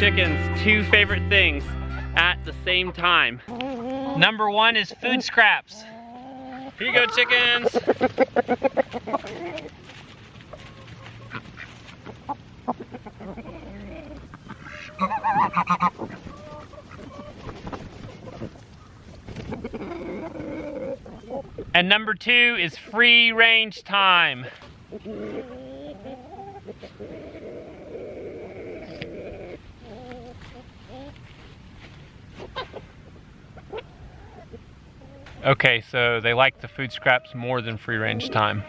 chickens 2 favorite things at the same time. Number 1 is food scraps. Here you go, chickens. And number 2 is free range time. Okay, so they like the food scraps more than free range time.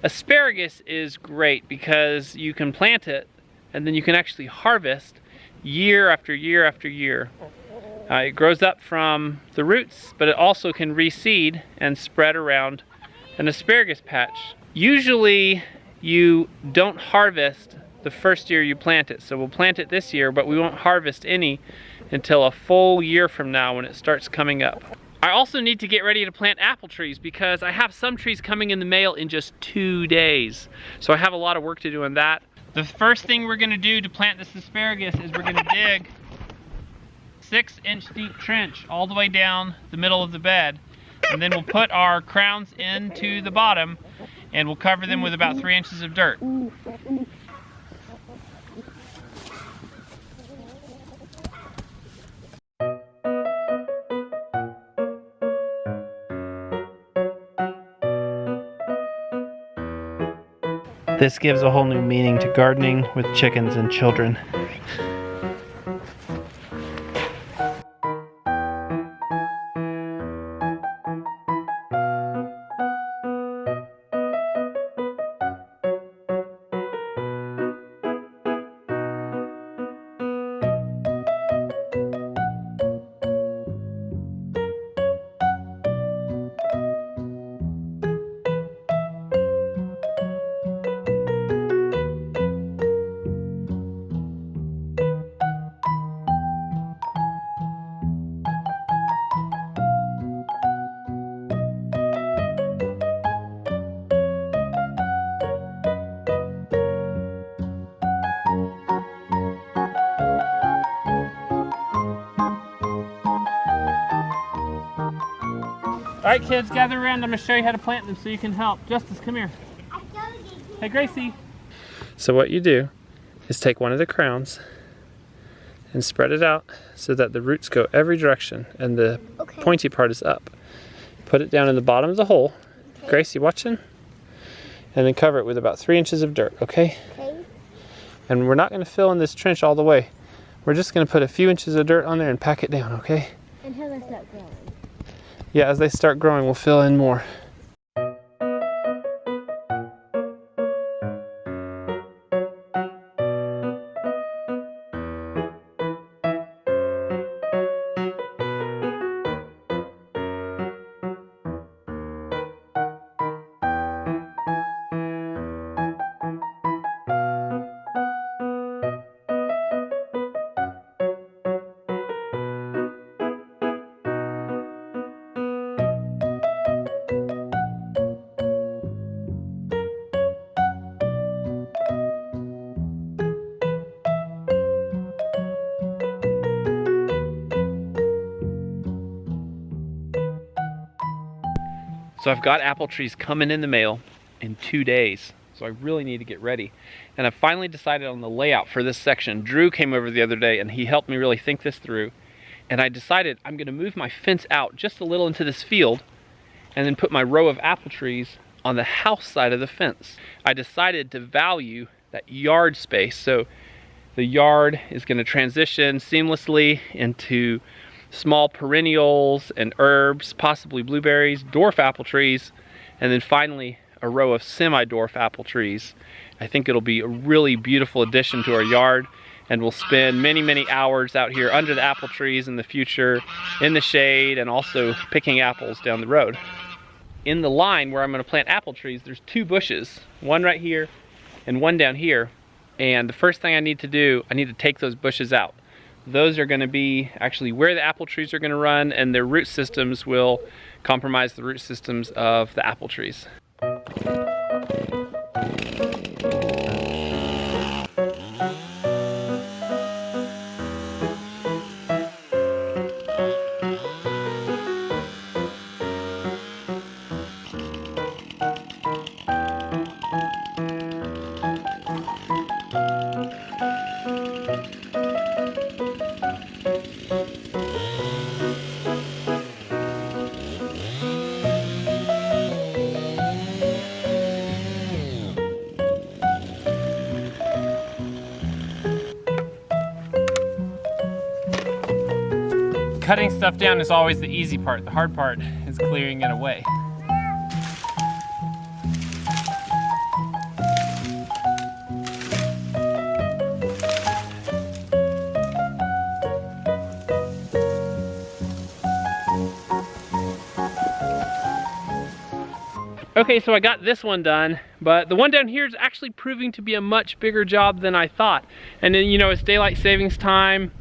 Asparagus is great because you can plant it and then you can actually harvest year after year after year. It grows up from the roots, but it also can reseed and spread around an asparagus patch. Usually you don't harvest the first year you plant it. So we'll plant it this year, but we won't harvest any until a full year from now when it starts coming up. I also need to get ready to plant apple trees because I have some trees coming in the mail in just 2 days. So I have a lot of work to do on that. The first thing we're gonna do to plant this asparagus is we're gonna dig 6-inch deep trench all the way down the middle of the bed. And then we'll put our crowns into the bottom and we'll cover them with about 3 inches of dirt. This gives a whole new meaning to gardening with chickens and children. All right, kids, gather around. I'm gonna show you how to plant them so you can help. Justice, come here. Hey, Gracie. So what you do is take one of the crowns and spread it out so that the roots go every direction and the pointy part is up. Put it down in the bottom of the hole. Okay. Gracie, watching? And then cover it with about 3 inches of dirt, okay? Okay. And we're not gonna fill in this trench all the way. We're just gonna put a few inches of dirt on there and pack it down, okay? Until they start growing. Yeah, as they start growing, we'll fill in more. So I've got apple trees coming in the mail in 2 days. So I really need to get ready. And I finally decided on the layout for this section. Drew came over the other day and he helped me really think this through. And I decided I'm gonna move my fence out just a little into this field and then put my row of apple trees on the house side of the fence. I decided to value that yard space. So the yard is gonna transition seamlessly into small perennials and herbs, possibly blueberries, dwarf apple trees, and then finally a row of semi-dwarf apple trees. I think it'll be a really beautiful addition to our yard, and we'll spend many, many hours out here under the apple trees in the future, in the shade, and also picking apples down the road. In the line where I'm gonna plant apple trees, there's 2 bushes, one right here and one down here. And the first thing I need to do, I need to take those bushes out. those are going to be actually where the apple trees are going to run, and their root systems will compromise the root systems of the apple trees. Cutting stuff down is always the easy part. The hard part is clearing it away. Okay, so I got this one done, but the one down here is actually proving to be a much bigger job than I thought. And then, you know, it's daylight savings time.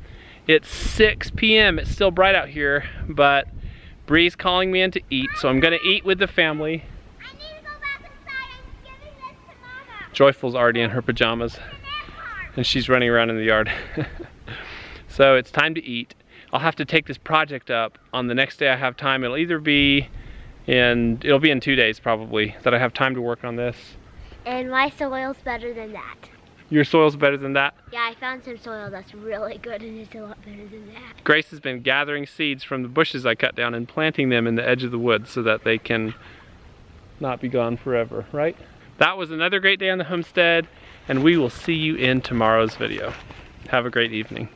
It's 6 p.m. It's still bright out here, but Bree's calling me in to eat, so I'm gonna eat with the family. I need to go back inside. I'm giving this to Mama. Joyful's already in her pajamas, and she's running around in the yard. So it's time to eat. I'll have to take this project up on the next day I have time. It'll be in 2 days probably that I have time to work on this. And my soil's better than that. Your soil's better than that? Yeah, I found some soil that's really good and it's a lot better than that. Grace has been gathering seeds from the bushes I cut down and planting them in the edge of the woods so that they can not be gone forever, right? That was another great day on the homestead, and we will see you in tomorrow's video. Have a great evening.